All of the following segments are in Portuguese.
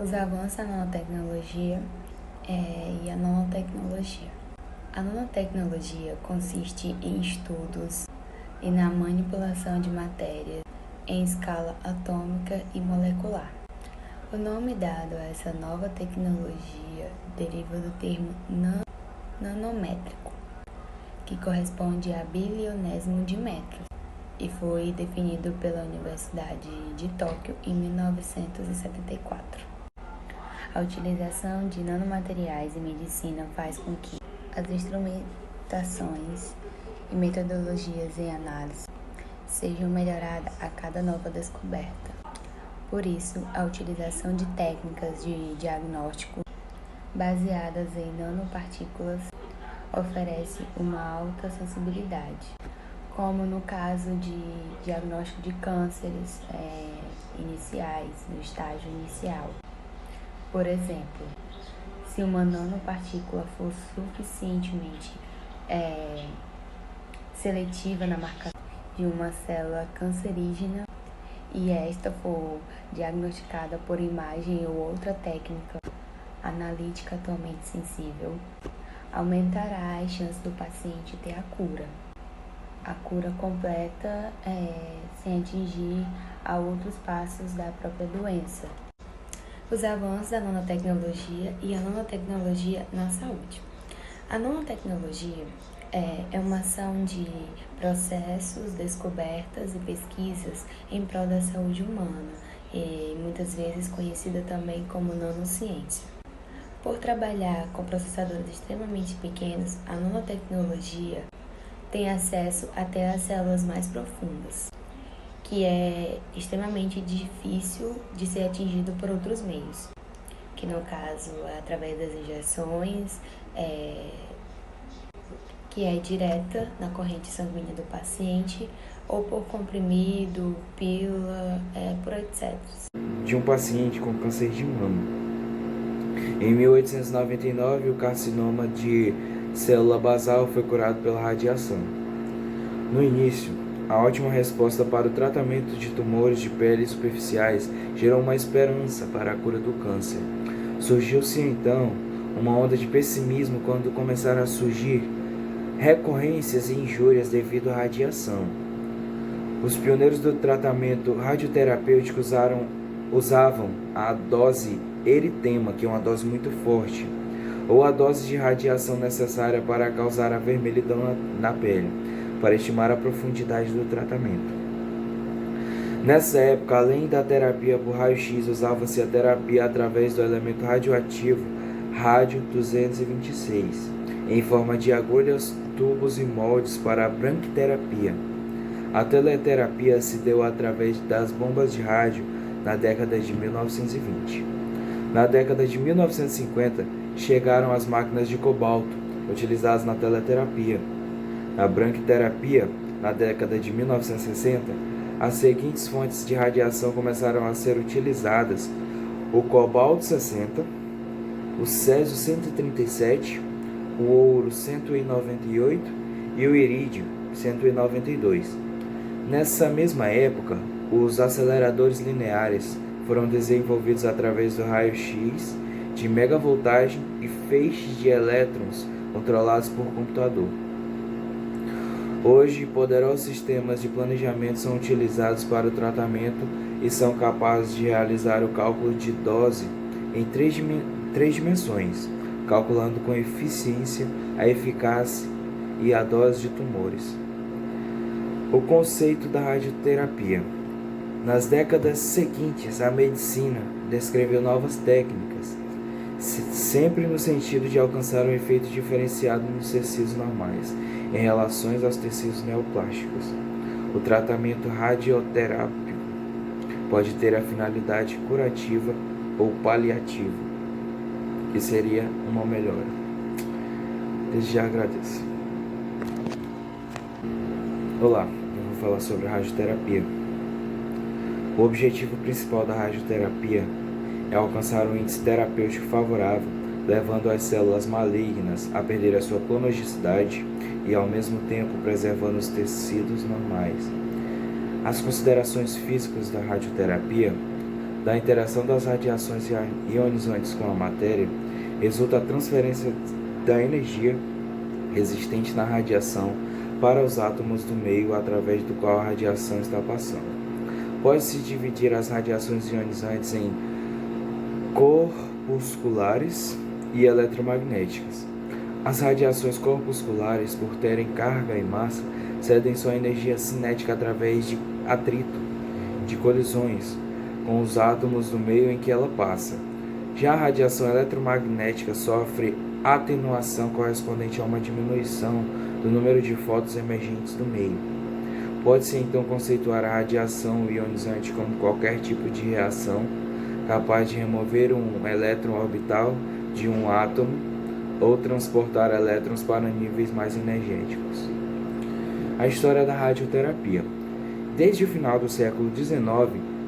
Os avanços da nanotecnologia e a nanotecnologia. A nanotecnologia consiste em estudos e na manipulação de matérias em escala atômica e molecular. O nome dado a essa nova tecnologia deriva do termo nanométrico, que corresponde a bilionésimo de metros, e foi definido pela Universidade de Tóquio em 1974. A utilização de nanomateriais em medicina faz com que as instrumentações e metodologias em análise sejam melhoradas a cada nova descoberta. Por isso, a utilização de técnicas de diagnóstico baseadas em nanopartículas oferece uma alta sensibilidade, como no caso de diagnóstico de cânceres iniciais, no estágio inicial. Por exemplo, se uma nanopartícula for suficientemente seletiva na marcação de uma célula cancerígena e esta for diagnosticada por imagem ou outra técnica analítica atualmente sensível, aumentará as chances do paciente ter a cura completa sem atingir a outros passos da própria doença. Os avanços da nanotecnologia e a nanotecnologia na saúde. A nanotecnologia é uma ação de processos, descobertas e pesquisas em prol da saúde humana, e muitas vezes conhecida também como nanociência. Por trabalhar com processadores extremamente pequenos, a nanotecnologia tem acesso até às células mais profundas, que é extremamente difícil de ser atingido por outros meios, que no caso é através das injeções, que é direta na corrente sanguínea do paciente, ou por comprimido, pílula, por etc. De um paciente com câncer de mama. Em 1899, o carcinoma de célula basal foi curado pela radiação. No início, a ótima resposta para o tratamento de tumores de pele superficiais gerou uma esperança para a cura do câncer. Surgiu-se então uma onda de pessimismo quando começaram a surgir recorrências e injúrias devido à radiação. Os pioneiros do tratamento radioterapêutico usavam a dose eritema, que é uma dose muito forte, ou a dose de radiação necessária para causar a vermelhidão na pele, para estimar a profundidade do tratamento. Nessa época, além da terapia por raio-x, usava-se a terapia através do elemento radioativo rádio-226, em forma de agulhas, tubos e moldes para a branquiterapia. A teleterapia se deu através das bombas de rádio na década de 1920. Na década de 1950, chegaram as máquinas de cobalto, utilizadas na teleterapia. Na branquiterapia, na década de 1960, as seguintes fontes de radiação começaram a ser utilizadas: o cobalto-60, o césio-137, o ouro-198 e o irídio-192. Nessa mesma época, os aceleradores lineares foram desenvolvidos através do raio-x de megavoltagem e feixes de elétrons controlados por computador. Hoje, poderosos sistemas de planejamento são utilizados para o tratamento e são capazes de realizar o cálculo de dose em três dimensões, calculando com eficiência a eficácia e a dose de tumores. O conceito da radioterapia. Nas décadas seguintes, a medicina descreveu novas técnicas, sempre no sentido de alcançar um efeito diferenciado nos tecidos normais, em relação aos tecidos neoplásticos. O tratamento radioterápico pode ter a finalidade curativa ou paliativa, que seria uma melhora. Desde já agradeço. Olá, eu vou falar sobre a radioterapia. O objetivo principal da radioterapia é alcançar um índice terapêutico favorável, levando as células malignas a perder a sua clonogenicidade e, ao mesmo tempo, preservando os tecidos normais. As considerações físicas da radioterapia. da interação das radiações ionizantes com a matéria, resulta a transferência da energia existente na radiação para os átomos do meio através do qual a radiação está passando. Pode-se dividir as radiações ionizantes em corpusculares e eletromagnéticas. As radiações corpusculares, por terem carga e massa, cedem sua energia cinética através de atrito, de colisões com os átomos do meio em que ela passa. Já a radiação eletromagnética sofre atenuação correspondente a uma diminuição do número de fótons emergentes do meio. Pode-se então conceituar a radiação ionizante como qualquer tipo de reação capaz de remover um elétron orbital de um átomo ou transportar elétrons para níveis mais energéticos. A história da radioterapia. Desde o final do século XIX,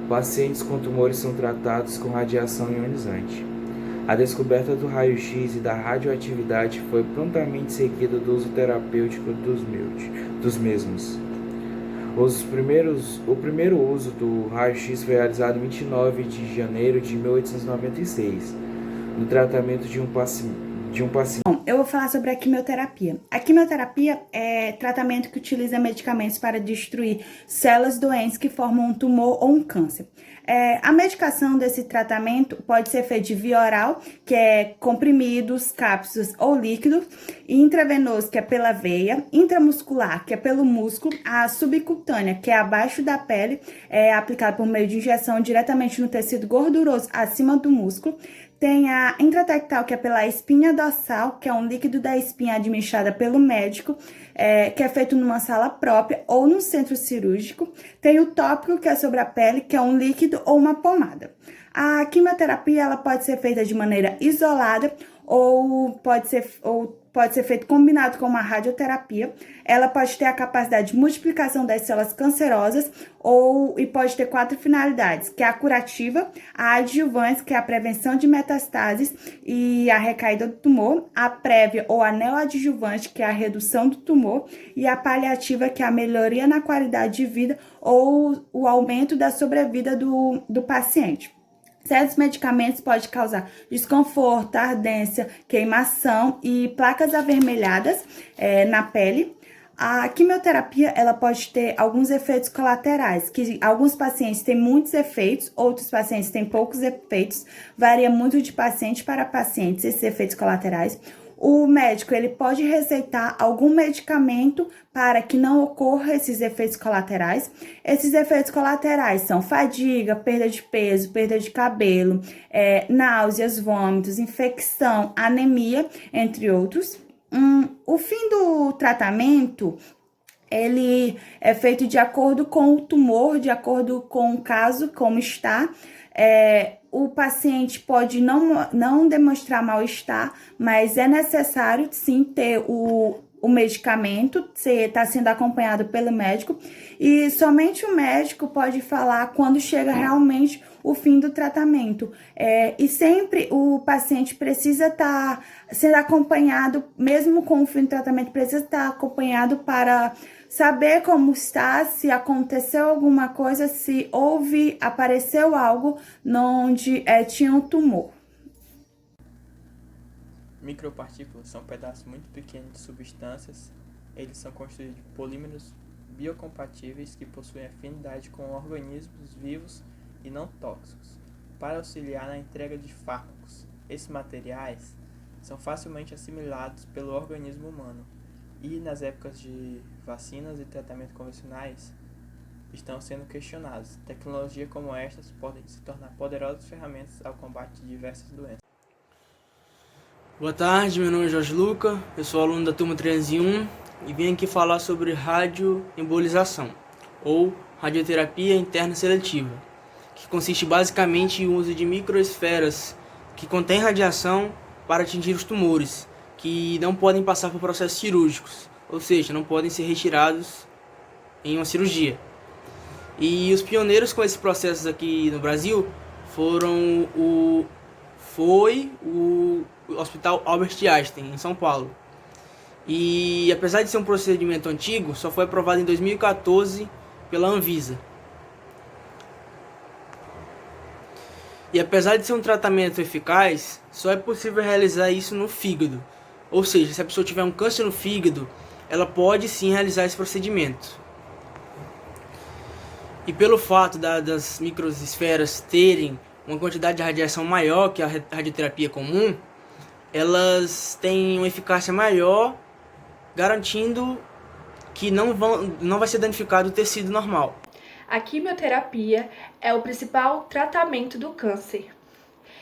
pacientes com tumores são tratados com radiação ionizante. A descoberta do raio-x e da radioatividade foi prontamente seguida do uso terapêutico dos mesmos. O primeiro uso do raio-x foi realizado em 29 de janeiro de 1896, no tratamento de um paciente. Bom, eu vou falar sobre a quimioterapia. A quimioterapia é tratamento que utiliza medicamentos para destruir células doentes que formam um tumor ou um câncer. A medicação desse tratamento pode ser feita de via oral, que é comprimidos, cápsulas ou líquidos, e intravenoso, que é pela veia, intramuscular, que é pelo músculo, a subcutânea, que é abaixo da pele, é aplicada por meio de injeção diretamente no tecido gorduroso acima do músculo. Tem a intratectal, que é pela espinha dorsal, que é um líquido da espinha administrada pelo médico, que é feito numa sala própria ou num centro cirúrgico. Tem o tópico, que é sobre a pele, que é um líquido ou uma pomada. A quimioterapia ela pode ser feita de maneira isolada ou pode ser feito combinado com uma radioterapia. Ela pode ter a capacidade de multiplicação das células cancerosas e pode ter 4 finalidades, que é a curativa, a adjuvante, que é a prevenção de metastases e a recaída do tumor, a prévia ou a neoadjuvante, que é a redução do tumor, e a paliativa, que é a melhoria na qualidade de vida ou o aumento da sobrevida do paciente. Certos medicamentos podem causar desconforto, ardência, queimação e placas avermelhadas na pele. A quimioterapia ela pode ter alguns efeitos colaterais, que alguns pacientes têm muitos efeitos, outros pacientes têm poucos efeitos, varia muito de paciente para paciente esses efeitos colaterais. O médico ele pode receitar algum medicamento para que não ocorra esses efeitos colaterais. Esses efeitos colaterais são fadiga, perda de peso, perda de cabelo, náuseas, vômitos, infecção, anemia, entre outros. O fim do tratamento ele é feito de acordo com o tumor, de acordo com o caso, como está. O paciente pode não demonstrar mal-estar, mas é necessário sim ter o medicamento, está sendo acompanhado pelo médico, e somente o médico pode falar quando chega realmente o fim do tratamento. E sempre o paciente precisa estar sendo acompanhado, mesmo com o fim do tratamento, precisa estar acompanhado para saber como está, se aconteceu alguma coisa, se apareceu algo onde tinha um tumor. Micropartículas são pedaços muito pequenos de substâncias. Eles são construídos de polímeros biocompatíveis que possuem afinidade com organismos vivos e não tóxicos, para auxiliar na entrega de fármacos. Esses materiais são facilmente assimilados pelo organismo humano e, nas épocas de vacinas e tratamentos convencionais, estão sendo questionados. Tecnologias como estas podem se tornar poderosas ferramentas ao combate de diversas doenças. Boa tarde, meu nome é Jorge Luca, eu sou aluno da turma 301 e vim aqui falar sobre radioembolização, ou radioterapia interna seletiva, que consiste basicamente no uso de microesferas que contêm radiação para atingir os tumores, que não podem passar por processos cirúrgicos, ou seja, não podem ser retirados em uma cirurgia. E os pioneiros com esses processos aqui no Brasil foi o Hospital Albert Einstein, em São Paulo. E apesar de ser um procedimento antigo, só foi aprovado em 2014 pela Anvisa. E apesar de ser um tratamento eficaz, só é possível realizar isso no fígado. Ou seja, se a pessoa tiver um câncer no fígado, ela pode sim realizar esse procedimento. E pelo fato das microesferas terem uma quantidade de radiação maior que a radioterapia comum, elas têm uma eficácia maior, garantindo que não vai ser danificado o tecido normal. A quimioterapia é o principal tratamento do câncer.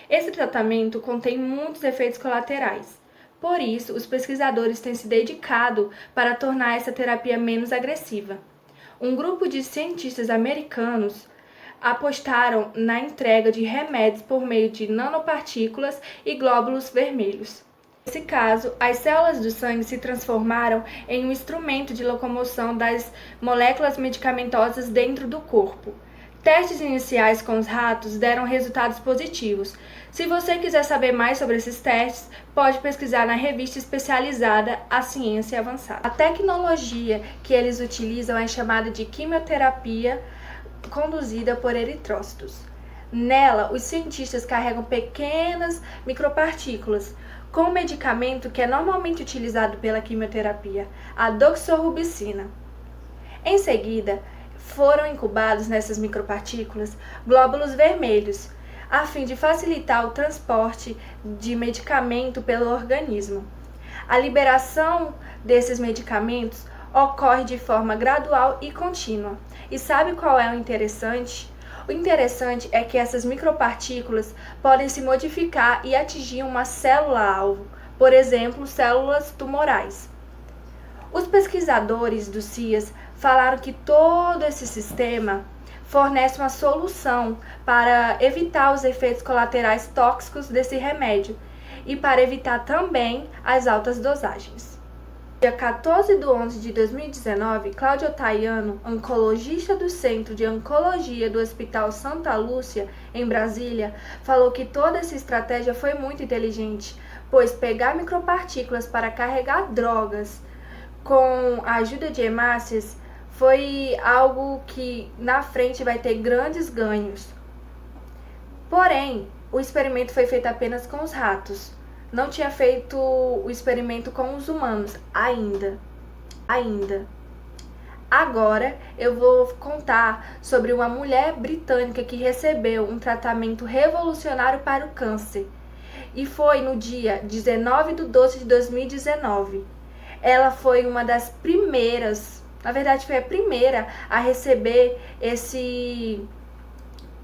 Esse tratamento contém muitos efeitos colaterais. Por isso, os pesquisadores têm se dedicado para tornar essa terapia menos agressiva. Um grupo de cientistas americanos apostaram na entrega de remédios por meio de nanopartículas e glóbulos vermelhos. Nesse caso, as células do sangue se transformaram em um instrumento de locomoção das moléculas medicamentosas dentro do corpo. Testes iniciais com os ratos deram resultados positivos. Se você quiser saber mais sobre esses testes, pode pesquisar na revista especializada A Ciência Avançada. A tecnologia que eles utilizam é chamada de quimioterapia conduzida por eritrócitos. Nela, os cientistas carregam pequenas micropartículas com o medicamento que é normalmente utilizado pela quimioterapia, a doxorubicina. Em seguida, foram incubados nessas micropartículas glóbulos vermelhos, a fim de facilitar o transporte de medicamento pelo organismo. A liberação desses medicamentos ocorre de forma gradual e contínua. E sabe qual é o interessante? O interessante é que essas micropartículas podem se modificar e atingir uma célula-alvo, por exemplo, células tumorais. Os pesquisadores do CIAS falaram que todo esse sistema fornece uma solução para evitar os efeitos colaterais tóxicos desse remédio e para evitar também as altas dosagens. Dia 14 de 11 de 2019, Cláudio Ottaiano, oncologista do Centro de Oncologia do Hospital Santa Lúcia, em Brasília, falou que toda essa estratégia foi muito inteligente, pois pegar micropartículas para carregar drogas com a ajuda de hemácias foi algo que na frente vai ter grandes ganhos. Porém, o experimento foi feito apenas com os ratos. Não tinha feito o experimento com os humanos ainda. Agora eu vou contar sobre uma mulher britânica que recebeu um tratamento revolucionário para o câncer. E foi no dia 19 de 12 de 2019. Ela foi uma das primeiras, na verdade foi a primeira a receber esse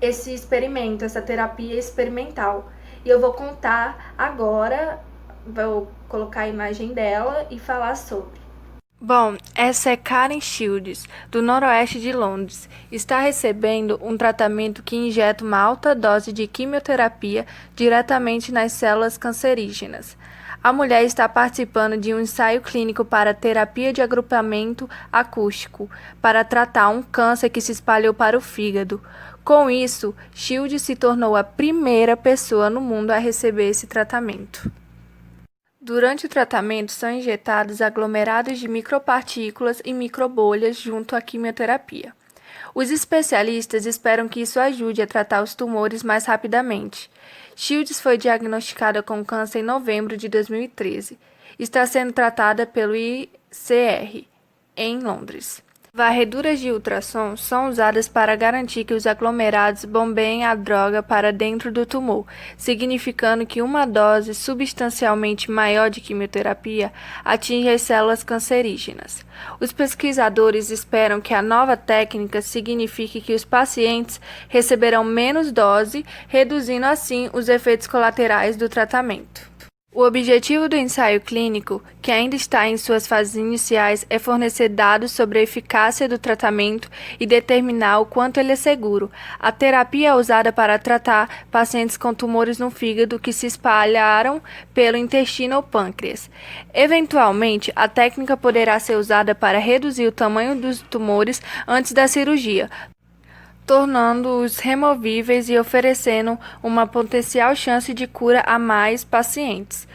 experimento, essa terapia experimental. E eu vou contar agora, vou colocar a imagem dela e falar sobre. Bom, essa é Karen Shields, do noroeste de Londres. Está recebendo um tratamento que injeta uma alta dose de quimioterapia diretamente nas células cancerígenas. A mulher está participando de um ensaio clínico para terapia de agrupamento acústico, para tratar um câncer que se espalhou para o fígado. Com isso, Shields se tornou a primeira pessoa no mundo a receber esse tratamento. Durante o tratamento, são injetados aglomerados de micropartículas e microbolhas junto à quimioterapia. Os especialistas esperam que isso ajude a tratar os tumores mais rapidamente. Shields foi diagnosticada com câncer em novembro de 2013. Está sendo tratada pelo ICR, em Londres. Varreduras de ultrassom são usadas para garantir que os aglomerados bombeiem a droga para dentro do tumor, significando que uma dose substancialmente maior de quimioterapia atinge as células cancerígenas. Os pesquisadores esperam que a nova técnica signifique que os pacientes receberão menos dose, reduzindo assim os efeitos colaterais do tratamento. O objetivo do ensaio clínico, que ainda está em suas fases iniciais, é fornecer dados sobre a eficácia do tratamento e determinar o quanto ele é seguro. A terapia é usada para tratar pacientes com tumores no fígado que se espalharam pelo intestino ou pâncreas. Eventualmente, a técnica poderá ser usada para reduzir o tamanho dos tumores antes da cirurgia, tornando-os removíveis e oferecendo uma potencial chance de cura a mais pacientes.